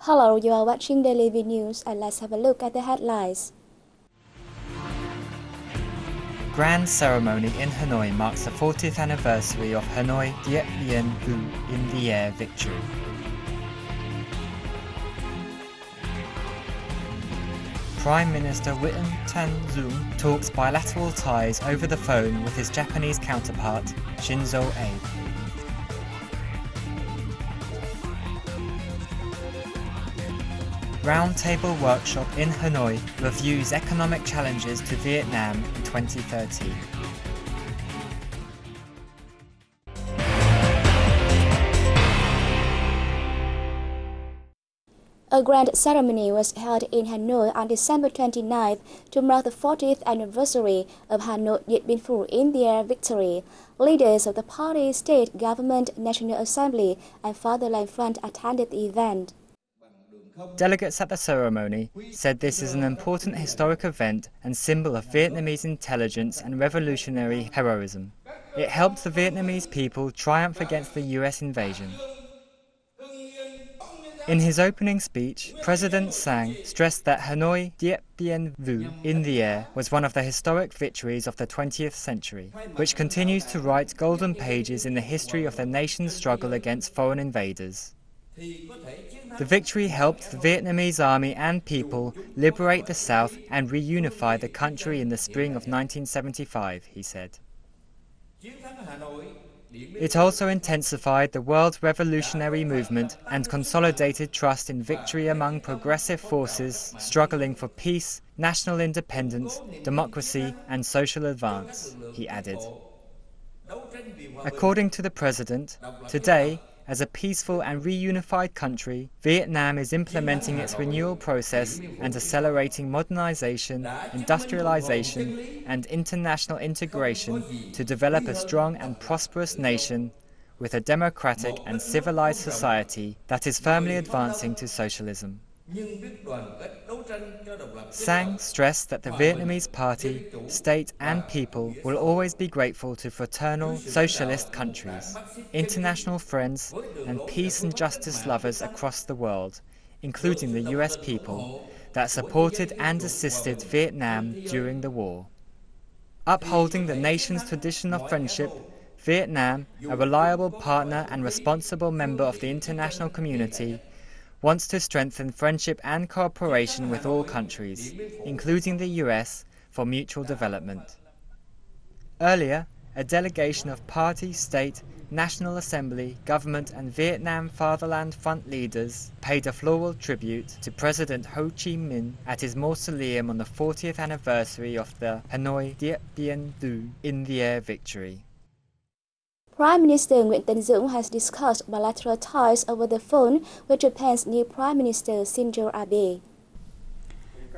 Hello, you are watching Daily V News and let's have a look at the headlines. Grand ceremony in Hanoi marks the 40th anniversary of Hanoi Dien Bien Vu in the air victory. Prime Minister Witten Tan-zoom talks bilateral ties over the phone with his Japanese counterpart, Shinzo Abe. Roundtable workshop in Hanoi reviews economic challenges to Vietnam in 2013. A grand ceremony was held in Hanoi on December 29th to mark the 40th anniversary of Hanoi Dien Bien Phu in the air victory. Leaders of the party, state government, National Assembly, and Fatherland Front attended the event. Delegates at the ceremony said this is an important historic event and symbol of Vietnamese intelligence and revolutionary heroism. It helped the Vietnamese people triumph against the US invasion. In his opening speech, President Sang stressed that Hanoi Dien Bien Vu in the air was one of the historic victories of the 20th century, which continues to write golden pages in the history of the nation's struggle against foreign invaders. The victory helped the Vietnamese army and people liberate the South and reunify the country in the spring of 1975, he said. It also intensified the world revolutionary movement and consolidated trust in victory among progressive forces struggling for peace, national independence, democracy, and social advance, he added. According to the president, today, as a peaceful and reunified country, Vietnam is implementing its renewal process and accelerating modernization, industrialization, and international integration to develop a strong and prosperous nation with a democratic and civilized society that is firmly advancing to socialism. Sang stressed that the Vietnamese party, state and people will always be grateful to fraternal, socialist countries, international friends and peace and justice lovers across the world, including the US people, that supported and assisted Vietnam during the war. Upholding the nation's tradition of friendship, Vietnam, a reliable partner and responsible member of the international community, wants to strengthen friendship and cooperation with all countries, including the US, for mutual development. Earlier, a delegation of party, state, National Assembly, government and Vietnam Fatherland Front leaders paid a floral tribute to President Ho Chi Minh at his mausoleum on the 40th anniversary of the Hanoi Dien Bien Vu in the air victory. Prime Minister Nguyễn Tấn Dũng has discussed bilateral ties over the phone with Japan's new Prime Minister Shinzo Abe.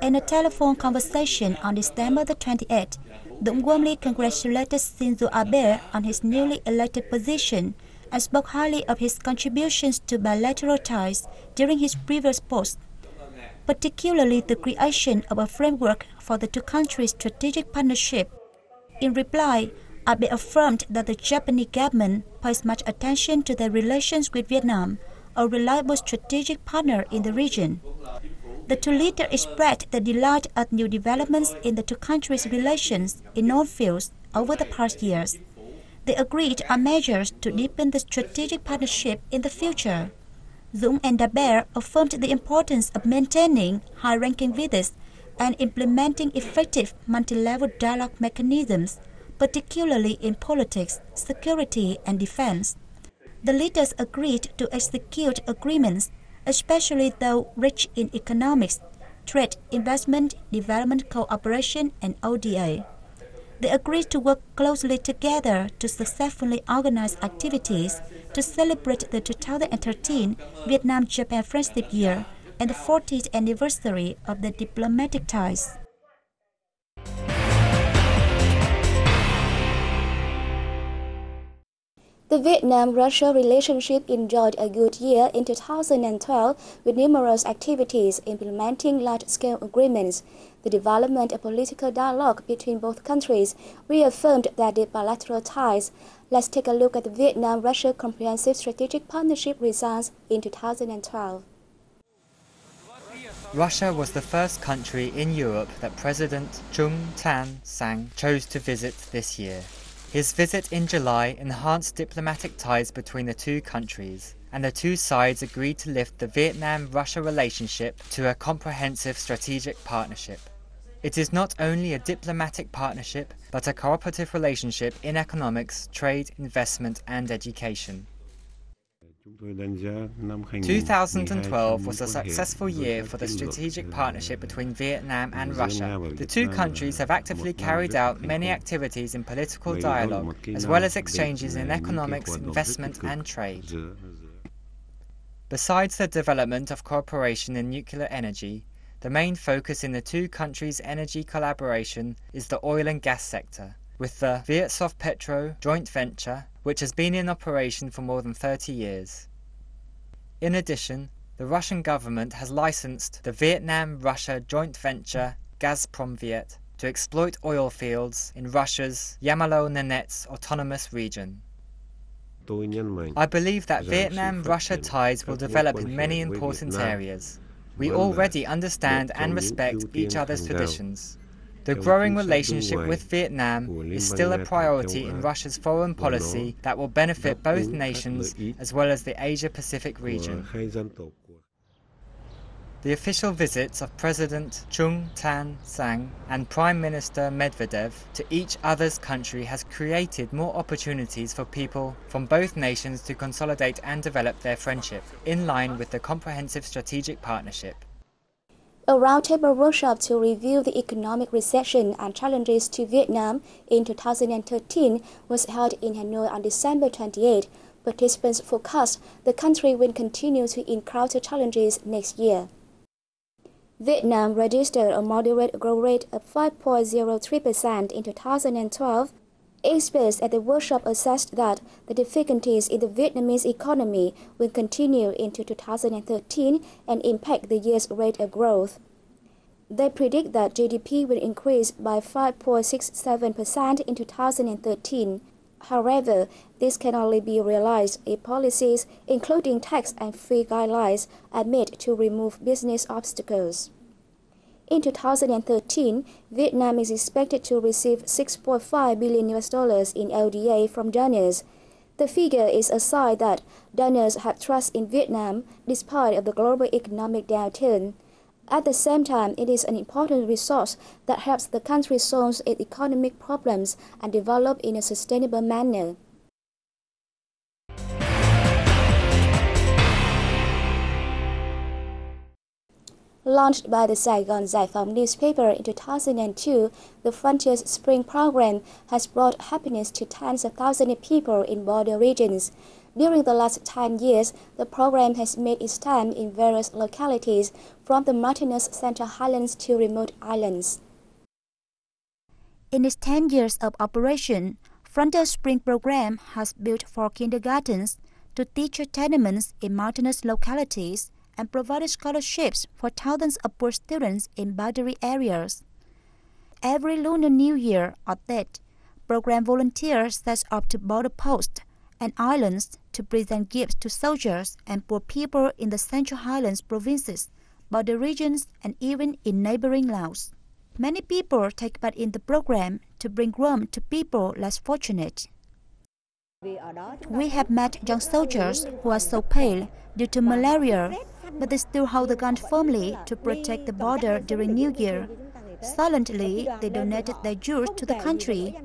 In a telephone conversation on December the 28th, Dũng warmly congratulated Shinzo Abe on his newly elected position and spoke highly of his contributions to bilateral ties during his previous post, particularly the creation of a framework for the two countries' strategic partnership. In reply, Abe affirmed that the Japanese government pays much attention to their relations with Vietnam, a reliable strategic partner in the region. The two leaders expressed their delight at new developments in the two countries' relations in all fields over the past years. They agreed on measures to deepen the strategic partnership in the future. Dũng and Abe affirmed the importance of maintaining high-ranking visits and implementing effective multi-level dialogue mechanisms, particularly in politics, security, and defense. The leaders agreed to execute agreements, especially those rich in economics, trade, investment, development cooperation, and ODA. They agreed to work closely together to successfully organize activities to celebrate the 2013 Vietnam-Japan Friendship Year and the 40th anniversary of the diplomatic ties. The Vietnam-Russia relationship enjoyed a good year in 2012 with numerous activities implementing large-scale agreements. The development of political dialogue between both countries reaffirmed their bilateral ties. Let's take a look at the Vietnam-Russia Comprehensive Strategic Partnership results in 2012. Russia was the first country in Europe that President ta29 chose to visit this year. His visit in July enhanced diplomatic ties between the two countries, and the two sides agreed to lift the Vietnam-Russia relationship to a comprehensive strategic partnership. It is not only a diplomatic partnership, but a cooperative relationship in economics, trade, investment and education. 2012 was a successful year for the strategic partnership between Vietnam and Russia. The two countries have actively carried out many activities in political dialogue, as well as exchanges in economics, investment and trade. Besides the development of cooperation in nuclear energy, the main focus in the two countries' energy collaboration is the oil and gas sector, with the Vietsov-Petro joint venture, which has been in operation for more than 30 years. In addition, the Russian government has licensed the Vietnam-Russia joint venture Gazprom-Viet to exploit oil fields in Russia's Yamalo-Nenets autonomous region. I believe that Vietnam-Russia ties will develop in many important areas. We already understand and respect each other's traditions. The growing relationship with Vietnam is still a priority in Russia's foreign policy that will benefit both nations as well as the Asia-Pacific region. The official visits of President ta29 and Prime Minister Medvedev to each other's country has created more opportunities for people from both nations to consolidate and develop their friendship, in line with the comprehensive strategic partnership. A roundtable workshop to review the economic recession and challenges to Vietnam in 2013 was held in Hanoi on December 28. Participants forecast the country will continue to encounter challenges next year. Vietnam registered a moderate growth rate of 5.03% in 2012. Experts at the workshop assessed that the difficulties in the Vietnamese economy will continue into 2013 and impact the year's rate of growth. They predict that GDP will increase by 5.67% in 2013. However, this can only be realized if policies, including tax and fee guidelines, are made to remove business obstacles. In 2013, Vietnam is expected to receive $6.5 billion in ODA from donors. The figure is a sign that donors have trust in Vietnam despite of the global economic downturn. At the same time, it is an important resource that helps the country solve its economic problems and develop in a sustainable manner. Launched by the Saigon Giải Phóng newspaper in 2002, the Frontiers Spring program has brought happiness to tens of thousands of people in border regions. During the last 10 years, the program has made its stamp in various localities, from the mountainous Central Highlands to remote islands. In its 10 years of operation, Frontier Spring program has built 4 kindergartens to teacher tenements in mountainous localities and provided scholarships for thousands of poor students in boundary areas. Every Lunar New Year or Tet, program volunteers set up to border posts and islands to present gifts to soldiers and poor people in the Central Highlands provinces, border regions, and even in neighboring Laos. Many people take part in the program to bring warmth to people less fortunate. We have met young soldiers who are so pale due to malaria, but they still hold the gun firmly to protect the border during New Year. Silently, they donated their jewels to the country.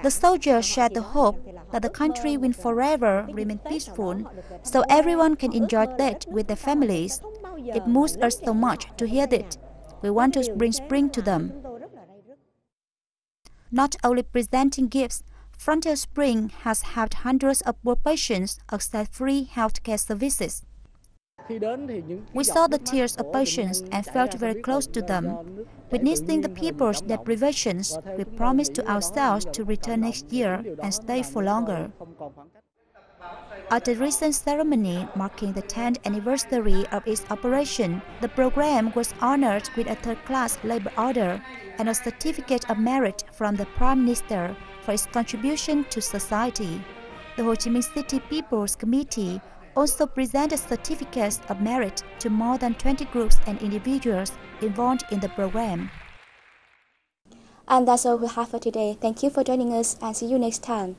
The soldiers shared the hope that the country will forever remain peaceful, so everyone can enjoy that with their families. It moves us so much to hear that. We want to bring spring to them. Not only presenting gifts, Frontier Spring has helped hundreds of poor patients access free healthcare services. We saw the tears of patients and felt very close to them. Witnessing the people's deprivations, we promised to ourselves to return next year and stay for longer. At a recent ceremony marking the 10th anniversary of its operation, the program was honored with a third-class labor order and a certificate of merit from the Prime Minister for its contribution to society. The Ho Chi Minh City People's Committee also presented certificates of merit to more than 20 groups and individuals involved in the program. And that's all we have for today. Thank you for joining us and see you next time.